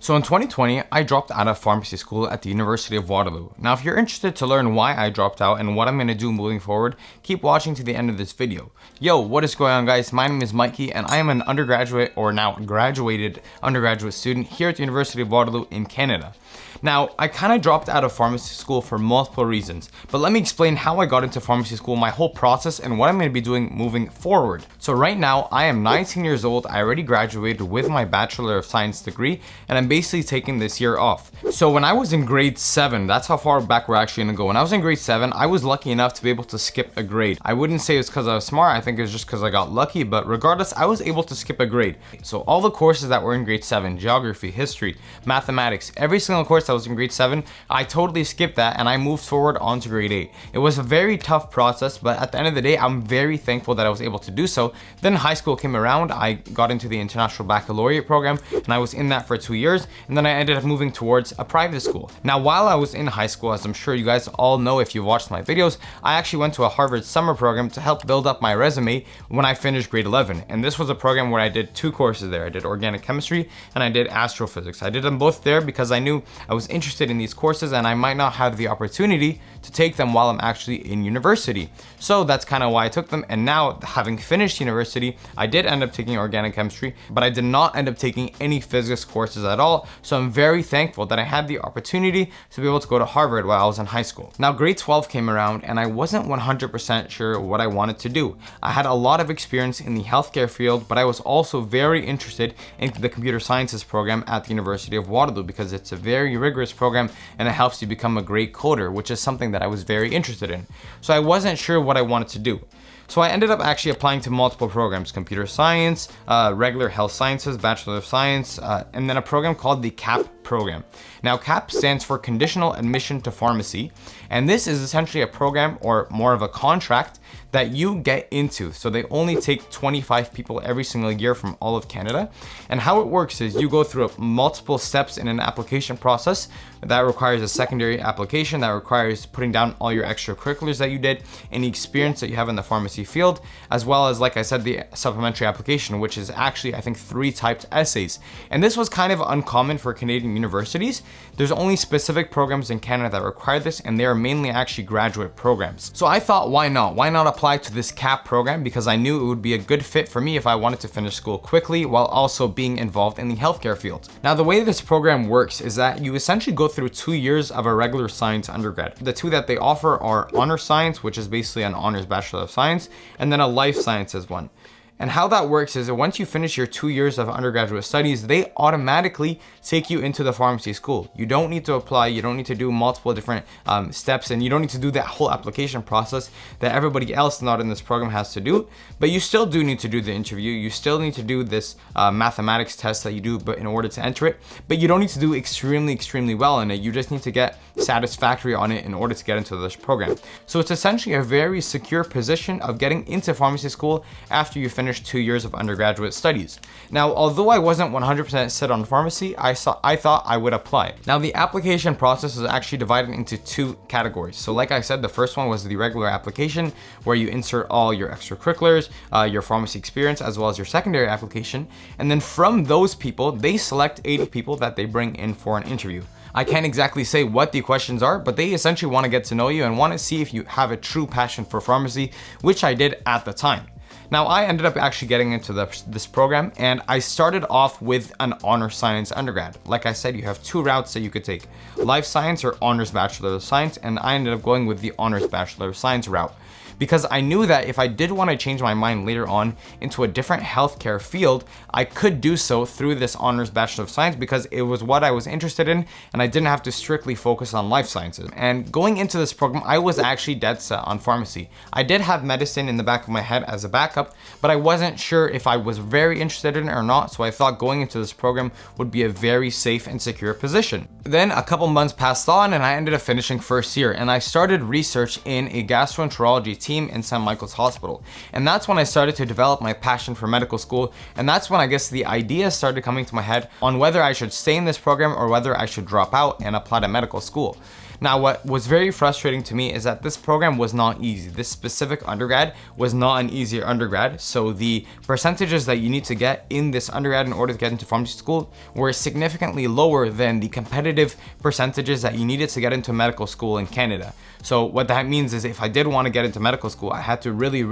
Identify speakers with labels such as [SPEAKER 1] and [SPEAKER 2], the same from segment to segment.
[SPEAKER 1] So in 2020, I dropped out of pharmacy school at the University of Waterloo. Now, if you're interested to learn why I dropped out and what I'm going to do moving forward, keep watching to the end of this video. Yo, what is going on, guys? My name is Mikey and I am an undergraduate, or now graduated undergraduate student here at the University of Waterloo in Canada. Now, I kind of dropped out of pharmacy school for multiple reasons, but let me explain how I got into pharmacy school, my whole process, and what I'm going to be doing moving forward. So right now, I am 19 years old. I already graduated with my Bachelor of Science degree, and I'm basically taking this year off. So when I was in grade 7, that's how far back we're actually going to go. When I was in grade 7, I was lucky enough to be able to skip a grade. I wouldn't say it's because I was smart. I think it was just because I got lucky, but regardless, I was able to skip a grade. So all the courses that were in grade 7, geography, history, mathematics, every single course that was in grade 7, I totally skipped that and I moved forward on to grade 8. It was a very tough process, but at the end of the day, I'm very thankful that I was able to do so. Then high school came around, I got into the International Baccalaureate program and I was in that for 2 years, and then I ended up moving towards a private school. Now, while I was in high school, as I'm sure you guys all know if you've watched my videos, I actually went to a Harvard summer program to help build up my resume when I finished grade 11. And this was a program where I did 2 courses there. I did organic chemistry and I did astrophysics. I did them both there because I knew I was interested in these courses and I might not have the opportunity to take them while I'm actually in university. So that's kind of why I took them. And now, having finished university, I did end up taking organic chemistry, but I did not end up taking any physics courses at all. So I'm very thankful that I had the opportunity to be able to go to Harvard while I was in high school. Now, grade 12 came around and I wasn't 100% sure what I wanted to do. I had a lot of experience in the healthcare field, but I was also very interested in the computer sciences program at the University of Waterloo because it's a very rigorous program and it helps you become a great coder, which is something that I was very interested in. So I wasn't sure what I wanted to do. So I ended up actually applying to multiple programs: computer science, regular health sciences, Bachelor of Science, and then a program called the CAP program. Now, CAP stands for Conditional Admission to Pharmacy, and this is essentially a program, or more of a contract, that you get into. So they only take 25 people every single year from all of Canada. And how it works is you go through multiple steps in an application process that requires a secondary application, that requires putting down all your extracurriculars that you did, any experience that you have in the pharmacy field, as well as, like I said, the supplementary application, which is actually, I think, 3 typed essays. And this was kind of uncommon for Canadian universities. There's only specific programs in Canada that require this, and they are mainly actually graduate programs. So I thought, why not? Why not apply to this CAP program? Because I knew it would be a good fit for me if I wanted to finish school quickly while also being involved in the healthcare field. Now, the way this program works is that you essentially go through 2 years of a regular science undergrad. The 2 that they offer are honor science, which is basically an honors Bachelor of Science, and then a life sciences one. And how that works is that once you finish your 2 years of undergraduate studies, they automatically take you into the pharmacy school. You don't need to apply, you don't need to do multiple different steps, and you don't need to do that whole application process that everybody else not in this program has to do. But you still do need to do the interview. You still need to do this mathematics test that you do but in order to enter it. But you don't need to do extremely well in it. You just need to get satisfactory on it in order to get into this program. So it's essentially a very secure position of getting into pharmacy school after you finish 2 years of undergraduate studies. Now, although I wasn't 100% set on pharmacy, I thought I would apply. Now, the application process is actually divided into 2 categories. So like I said, the first one was the regular application, where you insert all your extracurriculars, your pharmacy experience, as well as your secondary application. And then from those people, they select 80 people that they bring in for an interview. I can't exactly say what the questions are, but they essentially want to get to know you and want to see if you have a true passion for pharmacy, which I did at the time. Now, I ended up actually getting into this program, and I started off with an honor science undergrad. Like I said, you have 2 routes that you could take: life science or honors Bachelor of Science, and I ended up going with the honors Bachelor of Science route, because I knew that if I did want to change my mind later on into a different healthcare field, I could do so through this honors Bachelor of Science because it was what I was interested in and I didn't have to strictly focus on life sciences. And going into this program, I was actually dead set on pharmacy. I did have medicine in the back of my head as a backup, but I wasn't sure if I was very interested in it or not, so I thought going into this program would be a very safe and secure position. Then a couple months passed on and I ended up finishing first year, and I started research in a gastroenterology team in St. Michael's Hospital. And that's when I started to develop my passion for medical school, and that's when I guess the idea started coming to my head on whether I should stay in this program or whether I should drop out and apply to medical school. Now, what was very frustrating to me is that this program was not easy. This specific undergrad was not an easier undergrad. So the percentages that you need to get in this undergrad in order to get into pharmacy school were significantly lower than the competitive percentages that you needed to get into medical school in Canada. So what that means is if I did want to get into medical school, I had to really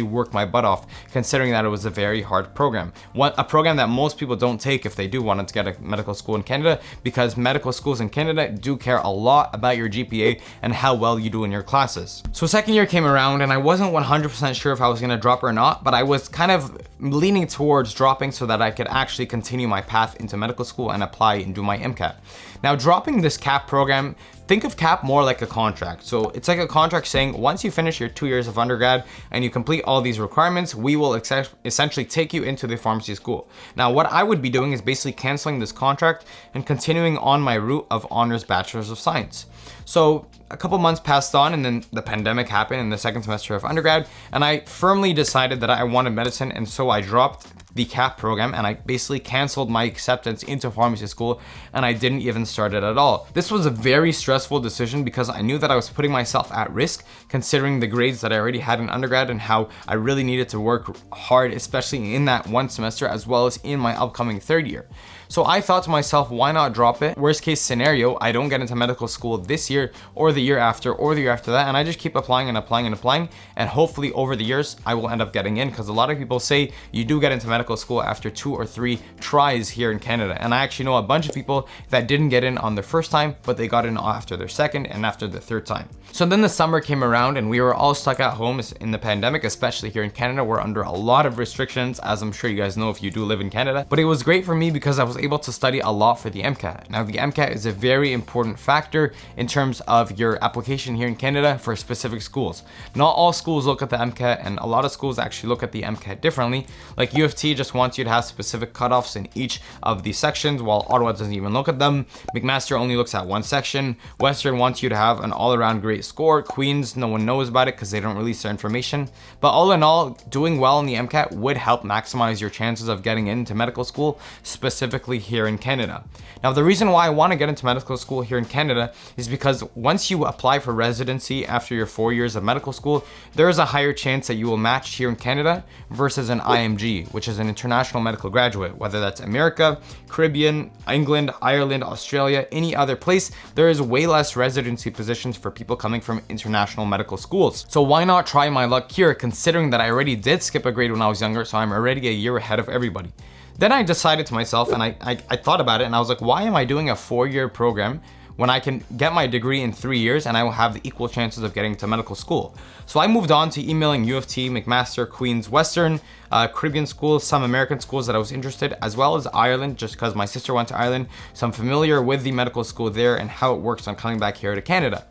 [SPEAKER 1] work my butt off, considering that it was a very hard program. A program that most people don't take if they do want to get a medical school in Canada, because medical schools in Canada do care a lot about your GPA and how well you do in your classes. So second year came around and I wasn't 100% sure if I was going to drop or not, but I was kind of leaning towards dropping so that I could actually continue my path into medical school and apply and do my MCAT. Now, dropping this CAP program, think of CAP more like a contract. So it's like a contract saying once you finish your 2 years of undergrad and you complete all these requirements, we will essentially take you into the pharmacy school. Now, what I would be doing is basically canceling this contract and continuing on my route of honors bachelor's of science. So a couple months passed on and then the pandemic happened in the second semester of undergrad, and I firmly decided that I wanted medicine, and so I dropped the CAP program and I basically canceled my acceptance into pharmacy school, and I didn't even start it at all. This was a very stressful decision because I knew that I was putting myself at risk, considering the grades that I already had in undergrad and how I really needed to work hard, especially in that one semester as well as in my upcoming third year. So I thought to myself, why not drop it? Worst case scenario, I don't get into medical school this year or the year after or the year after that, and I just keep applying and applying and applying, and hopefully over the years I will end up getting in, because a lot of people say you do get into medical school after 2 or 3 tries here in Canada, and I actually know a bunch of people that didn't get in on their first time, but they got in after their second and after the third time. So then the summer came around and we were all stuck at home in the pandemic, especially here in Canada. We're under a lot of restrictions, as I'm sure you guys know if you do live in Canada, but it was great for me because I was able to study a lot for the MCAT. Now, the MCAT is a very important factor in terms of your application here in Canada for specific schools. Not all schools look at the MCAT, and a lot of schools actually look at the MCAT differently. Like U of T just wants you to have specific cutoffs in each of the sections, while Ottawa doesn't even look at them. McMaster only looks at one section. Western wants you to have an all-around great score. Queens, no one knows about it because they don't release their information. But all in all, doing well in the MCAT would help maximize your chances of getting into medical school, specifically here in Canada. Now, the reason why I want to get into medical school here in Canada is because once you apply for residency after your 4 years of medical school, there is a higher chance that you will match here in Canada versus an IMG, which is an international medical graduate. Whether that's America, Caribbean, England, Ireland, Australia, any other place, there is way less residency positions for people coming from international medical schools. So why not try my luck here, considering that I already did skip a grade when I was younger, so I'm already a year ahead of everybody. Then I decided to myself, and I thought about it, and I was like, why am I doing a 4-year program when I can get my degree in 3 years and I will have the equal chances of getting to medical school? So I moved on to emailing U of T, McMaster, Queens, Western, Caribbean schools, some American schools that I was interested, as well as Ireland, just because my sister went to Ireland, so I'm familiar with the medical school there and how it works on coming back here to Canada.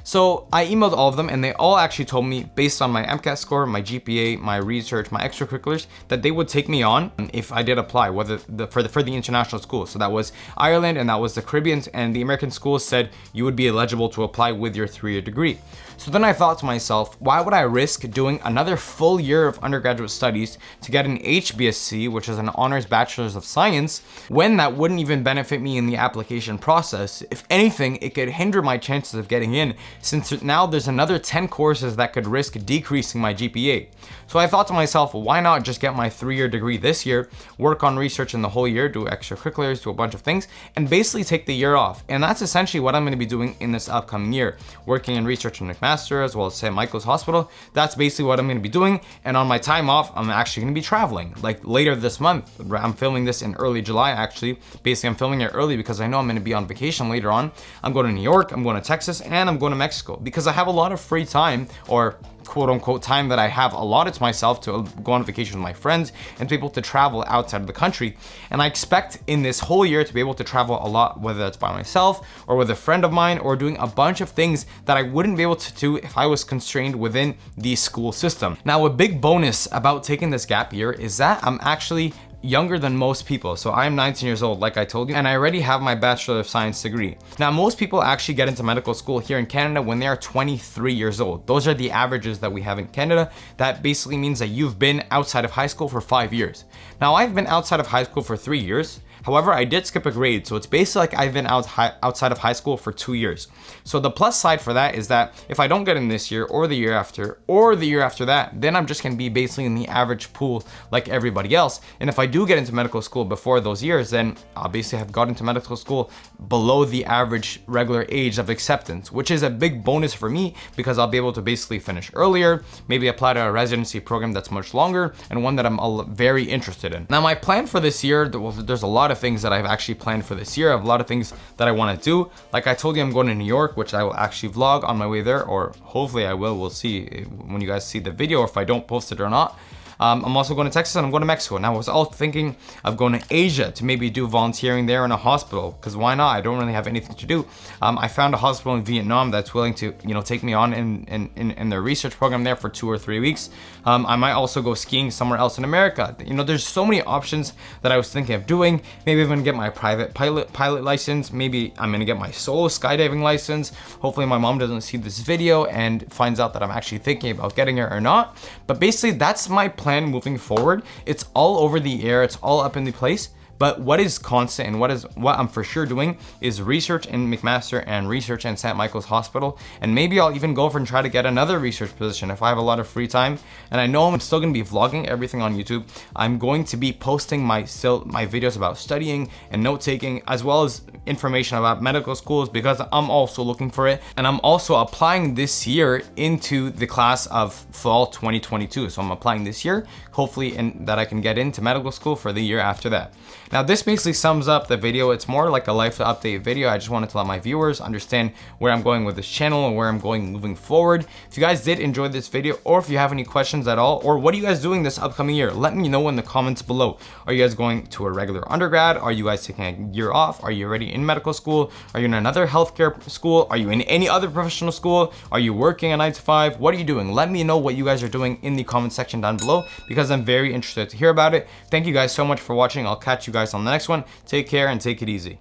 [SPEAKER 1] So I emailed all of them, and they all actually told me, based on my MCAT score, my GPA, my research, my extracurriculars, that they would take me on if I did apply, whether for the international schools. So that was Ireland and that was the Caribbean, and the American schools said you would be eligible to apply with your 3-year degree. So then I thought to myself, why would I risk doing another full year of undergraduate studies to get an HBSc, which is an honors bachelor's of science, when that wouldn't even benefit me in the application process? If anything, it could hinder my chances of getting in, since now there's another 10 courses that could risk decreasing my GPA. So I thought to myself, why not just get my 3-year degree this year, work on research in the whole year, do extracurriculars, do a bunch of things, and basically take the year off. And that's essentially what I'm going to be doing in this upcoming year, working in research in McMaster as well as St. Michael's Hospital. That's basically what I'm going to be doing. And on my time off, I'm actually going to be traveling. Like later this month, I'm filming this in early July actually. Basically, I'm filming it early because I know I'm going to be on vacation later on. I'm going to New York, I'm going to Texas, and I'm going to Mexico because I have a lot of free time, or quote unquote time that I have allotted to myself to go on vacation with my friends and to be able to travel outside of the country. And I expect in this whole year to be able to travel a lot, whether that's by myself or with a friend of mine, or doing a bunch of things that I wouldn't be able to do if I was constrained within the school system. Now, a big bonus about taking this gap year is that I'm actually younger than most people. So I'm 19 years old, like I told you, and I already have my Bachelor of Science degree. Now, most people actually get into medical school here in Canada when they are 23 years old. Those are the averages that we have in Canada. That basically means that you've been outside of high school for 5 years. Now, I've been outside of high school for 3 years, However, I did skip a grade, so it's basically like I've been outside of high school for 2 years. So the plus side for that is that if I don't get in this year or the year after or the year after that, then I'm just gonna be basically in the average pool like everybody else. And if I do get into medical school before those years, then I'll basically have got into medical school below the average regular age of acceptance, which is a big bonus for me because I'll be able to basically finish earlier, maybe apply to a residency program that's much longer and one that I'm very interested in. Now, my plan for this year, well, there's a lot of things that I've actually planned for this year. I have a lot of things that I want to do. Like I told you, I'm going to New York, which I will actually vlog on my way there, or hopefully I will. We'll see when you guys see the video, or if I don't post it or not. I'm also going to Texas and I'm going to Mexico. Now I was also thinking of going to Asia to maybe do volunteering there in a hospital, because why not? I don't really have anything to do. I found a hospital in Vietnam that's willing to, take me on in their research program there for 2 or 3 weeks. I might also go skiing somewhere else in America. There's so many options that I was thinking of doing. Maybe I'm going to get my private pilot license. Maybe I'm going to get my solo skydiving license. Hopefully my mom doesn't see this video and finds out that I'm actually thinking about getting it or not. But basically that's my plan moving forward. It's all over the air, it's all up in the place. But what is constant and what I'm for sure doing is research in McMaster and research in St. Michael's Hospital. And maybe I'll even go over and try to get another research position if I have a lot of free time. And I know I'm still going to be vlogging everything on YouTube. I'm going to be posting my videos about studying and note taking, as well as information about medical schools, because I'm also looking for it. And I'm also applying this year into the class of fall 2022. So I'm applying this year, hopefully that I can get into medical school for the year after that. Now this basically sums up the video. It's more like a life update video. I just wanted to let my viewers understand where I'm going with this channel and where I'm going moving forward. If you guys did enjoy this video, or if you have any questions at all, or what are you guys doing this upcoming year, let me know in the comments below. Are you guys going to a regular undergrad? Are you guys taking a year off? Are you already in medical school? Are you in another healthcare school? Are you in any other professional school? Are you working a 9 to 5? What are you doing? Let me know what you guys are doing in the comment section down below, because I'm very interested to hear about it. Thank you guys so much for watching. I'll catch you guys on the next one. Take care and take it easy.